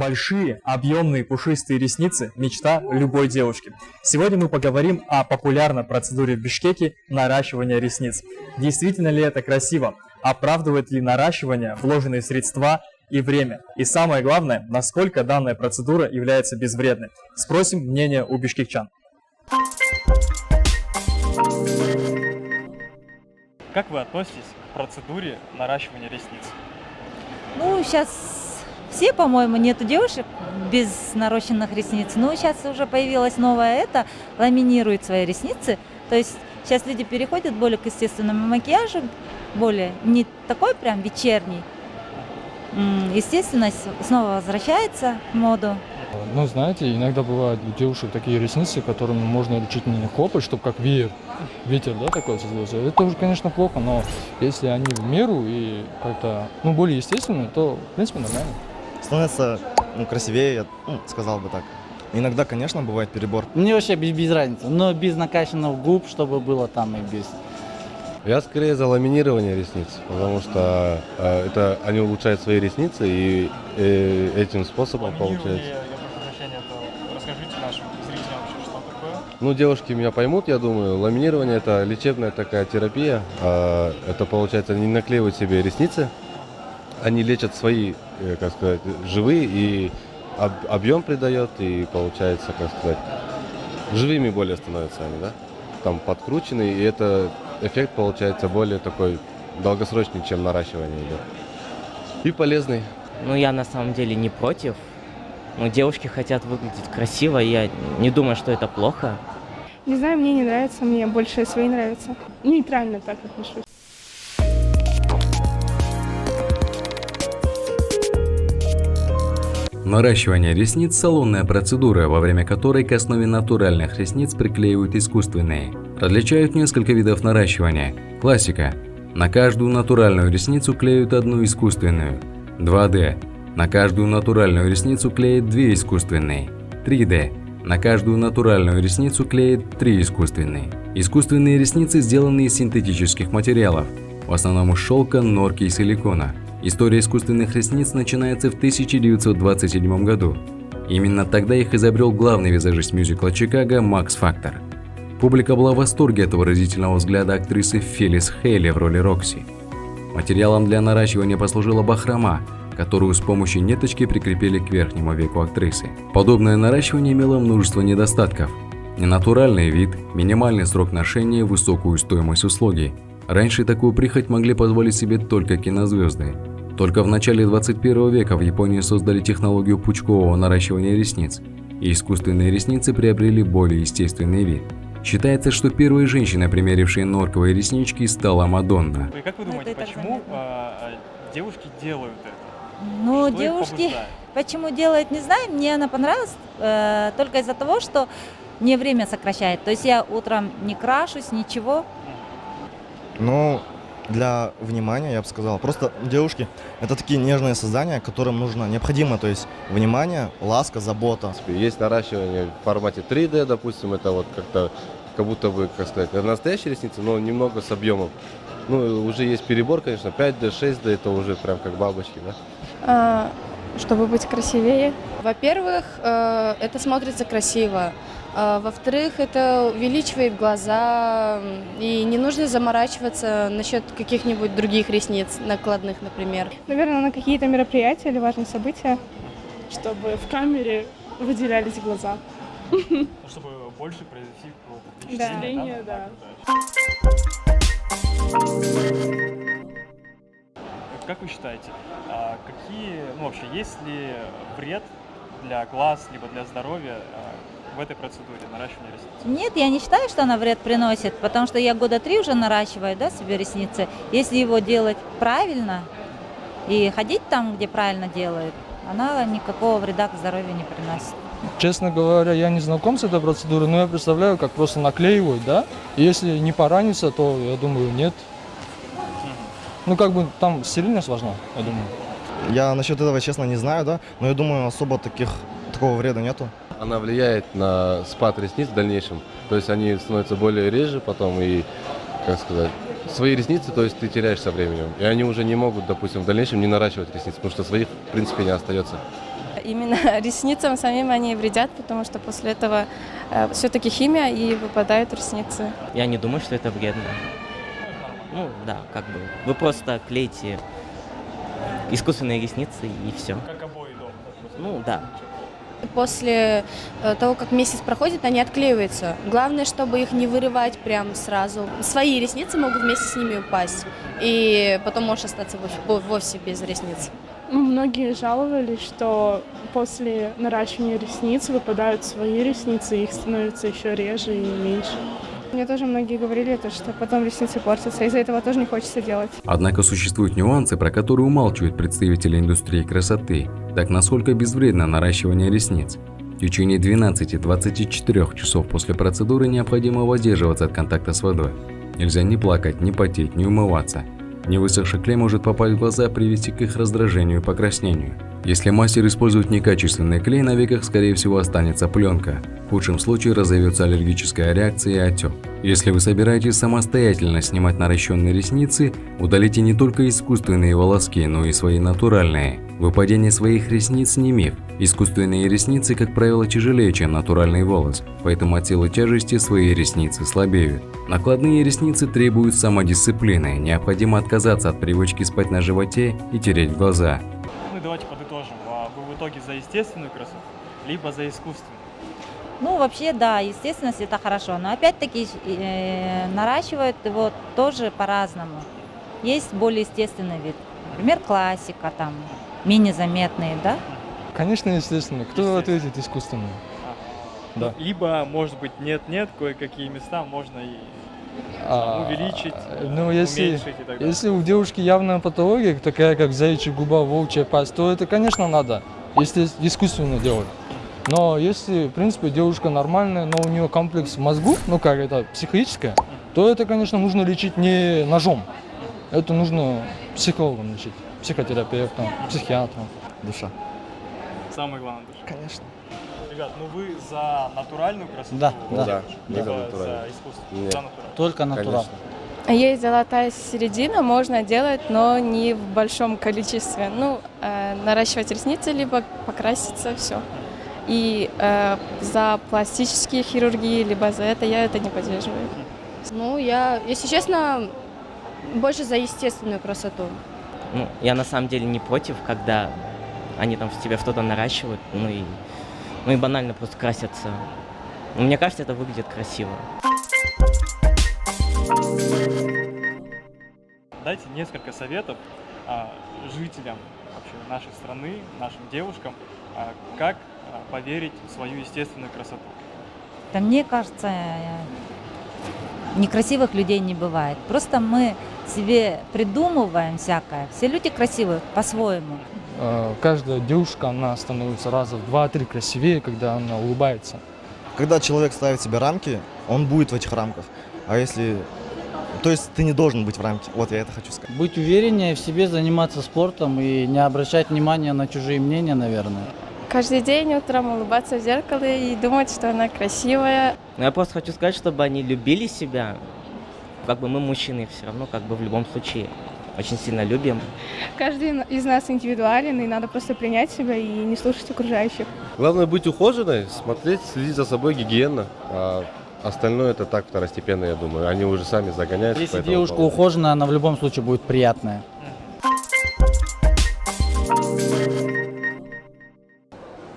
Большие, объемные, пушистые ресницы – мечта любой девушки. Сегодня мы поговорим о популярной процедуре в Бишкеке – наращивания ресниц. Действительно ли это красиво? Оправдывает ли наращивание вложенные средства и время? И самое главное, насколько данная процедура является безвредной? Спросим мнение у бишкекчан. Как вы относитесь к процедуре наращивания ресниц? Ну, сейчас все, по-моему, нету девушек без нарощенных ресниц. Но сейчас уже появилась новая ламинирует свои ресницы. То есть сейчас люди переходят более к естественному макияжу, более не такой прям вечерний. Естественность снова возвращается в моду. Ну, знаете, иногда бывают у девушек такие ресницы, которыми можно чуть не хлопать, чтобы как ветер, да, такой создался. Это уже, конечно, плохо, но если они в меру и как-то, более естественные, то, в принципе, нормально. Становится, красивее, я сказал бы так. Иногда, конечно, бывает перебор. Мне вообще без разницы, но без накачанных губ, чтобы было там и без. Я скорее за ламинирование ресниц, потому что они улучшают свои ресницы и этим способом получается. Расскажите нашим зрителям вообще, что такое. Девушки меня поймут, я думаю. Ламинирование – это лечебная такая терапия. Это, получается, они наклеивают себе ресницы, они лечат свои, живые, и объем придает, и получается, живыми более становятся они, да? Там подкрученные, и это эффект получается более такой долгосрочный, чем наращивание идет. И полезный. Я на самом деле не против. Девушки хотят выглядеть красиво, я не думаю, что это плохо. Не знаю, мне не нравится, мне больше свои нравятся. Нейтрально так отношусь. Наращивание ресниц – салонная процедура, во время которой к основе натуральных ресниц приклеивают искусственные. Различают несколько видов наращивания. Классика. На каждую натуральную ресницу клеют одну искусственную. 2D. На каждую натуральную ресницу клеят 2 искусственные. 3D. На каждую натуральную ресницу клеят 3 искусственные. Искусственные ресницы сделаны из синтетических материалов, в основном из шелка, норки и силикона. История искусственных ресниц начинается в 1927 году. Именно тогда их изобрел главный визажист мюзикла «Чикаго» Макс Фактор. Публика была в восторге от выразительного взгляда актрисы Филлис Хейли в роли Рокси. Материалом для наращивания послужила бахрома, которую с помощью ниточки прикрепили к верхнему веку актрисы. Подобное наращивание имело множество недостатков. Ненатуральный вид, минимальный срок ношения, высокую стоимость услуги. Раньше такую прихоть могли позволить себе только кинозвезды. Только в начале 21 века в Японии создали технологию пучкового наращивания ресниц, и искусственные ресницы приобрели более естественный вид. Считается, что первой женщиной, примерившей норковые реснички, стала Мадонна. И как вы думаете, почему девушки делают это? Ну, девушки, почему делают, не знаю, мне она понравилась только из-за того, что мне время сокращает. То есть я утром не крашусь, ничего. Для внимания, я бы сказал. Просто девушки – это такие нежные создания, которым необходимо, то есть внимание, ласка, забота. Есть наращивание в формате 3D, допустим, это как будто бы, настоящие ресницы, но немного с объемом. Уже есть перебор, конечно, 5D, 6D, это уже прям как бабочки, да? Чтобы быть красивее. Во-первых, это смотрится красиво. Во-вторых, это увеличивает глаза, и не нужно заморачиваться насчет каких-нибудь других ресниц, накладных, например. Наверное, на какие-то мероприятия или важные события, чтобы в камере выделялись глаза. Чтобы больше произвести впечатление, да. Как вы считаете, вообще есть ли вред для глаз либо для здоровья в этой процедуре наращивания ресниц? Нет, я не считаю, что она вред приносит, потому что я года 3 уже наращиваю, себе ресницы. Если его делать правильно и ходить там, где правильно делают, она никакого вреда к здоровью не приносит. Честно говоря, я не знаком с этой процедурой, но я представляю, как просто наклеивают, да? И если не пораниться, то, я думаю, нет. Там стерильность важна, я думаю. Я насчет этого, честно, не знаю, да, но я думаю, особо такого вреда нету. Она влияет на спад ресниц в дальнейшем, то есть они становятся более реже потом и, свои ресницы, то есть ты теряешь со временем, и они уже не могут, допустим, в дальнейшем не наращивать ресницы, потому что своих, в принципе, не остается. именно ресницам самим они вредят, потому что после этого все-таки химия и выпадают ресницы. Я не думаю, что это вредно. Ну да, как бы. Вы просто клеите искусственные ресницы и все. Как обои дома. Ну да. После того, как месяц проходит, они отклеиваются. Главное, чтобы их не вырывать прям сразу. Свои ресницы могут вместе с ними упасть. И потом можешь остаться вовсе без ресниц. Многие жаловались, что после наращивания ресниц выпадают свои ресницы, их становится еще реже и меньше. Мне тоже многие говорили, что потом ресницы портятся, из-за этого тоже не хочется делать. Однако существуют нюансы, про которые умалчивают представители индустрии красоты. Так насколько безвредно наращивание ресниц? В течение 12-24 часов после процедуры необходимо воздерживаться от контакта с водой. Нельзя ни плакать, ни потеть, ни умываться. Невысохший клей может попасть в глаза и привести к их раздражению и покраснению. Если мастер использует некачественный клей, на веках скорее всего останется пленка. В худшем случае разовьется аллергическая реакция и отек. Если вы собираетесь самостоятельно снимать наращенные ресницы, удалите не только искусственные волоски, но и свои натуральные. Выпадение своих ресниц не миф. Искусственные ресницы, как правило, тяжелее, чем натуральный волос, поэтому от силы тяжести свои ресницы слабеют. Накладные ресницы требуют самодисциплины, необходимо отказаться от привычки спать на животе и тереть глаза. Ну и давайте подытожим. Вы в итоге за естественную красоту, либо за искусственную? Ну, вообще, да, естественность это хорошо, но опять-таки наращивают его тоже по-разному. Есть более естественный вид, например, классика, там, менее заметные, да? Конечно, естественно. Кто ответит искусственно? Да. Либо, может быть, нет-нет, кое-какие места можно и увеличить, ну, если уменьшить и так далее. Если у девушки явная патология, такая как заячья губа, волчья пасть, то это, конечно, надо, если искусственно делать. Но если, в принципе, девушка нормальная, но у нее комплекс в мозгу, ну как это, психическое, то это, конечно, нужно лечить не ножом. Это нужно психологом лечить, психотерапевтом, психиатром. Душа. Самое главное, душа. Конечно. Ребят, ну вы за натуральную красоту? Да, да. Либо За натуральную. за искусственную? Нет. За натуральную. Только натурал. Конечно. Есть золотая середина, можно делать, но не в большом количестве. Ну, наращивать ресницы, либо покраситься, все. И за пластические хирургии, либо за это я это не поддерживаю. Ну, я, если честно, больше за естественную красоту. Ну, я на самом деле не против, когда они там в тебя что-то наращивают, ну и банально просто красятся. Но мне кажется, это выглядит красиво. Дайте несколько советов жителям вообще нашей страны, нашим девушкам, как поверить в свою естественную красоту. Да мне кажется, некрасивых людей не бывает. Просто мы себе придумываем всякое. Все люди красивые по-своему. Каждая девушка, она становится раза в 2-3 красивее, когда она улыбается. Когда человек ставит себе рамки, он будет в этих рамках. А если... То есть ты не должен быть в рамке. Вот я это хочу сказать. Быть увереннее в себе, заниматься спортом и не обращать внимания на чужие мнения, наверное. Каждый день утром улыбаться в зеркало и думать, что она красивая. Но я просто хочу сказать, чтобы они любили себя. Как бы мы, мужчины, все равно как бы в любом случае очень сильно любим. Каждый из нас индивидуален, и надо просто принять себя и не слушать окружающих. Главное быть ухоженной, смотреть, следить за собой, гигиена. А остальное это так второстепенно, я думаю. Они уже сами загоняются. Если по этому девушка поводу. ухоженная, она в любом случае будет приятная.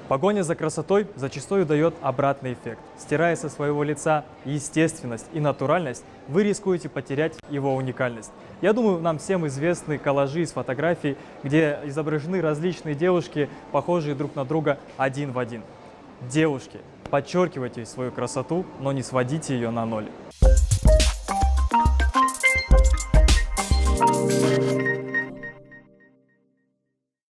Погоня за красотой зачастую дает обратный эффект. Стирая со своего лица естественность и натуральность, вы рискуете потерять его уникальность. Я думаю, нам всем известны коллажи из фотографий, где изображены различные девушки, похожие друг на друга один в один. Девушки, подчеркивайте свою красоту, но не сводите ее на ноль.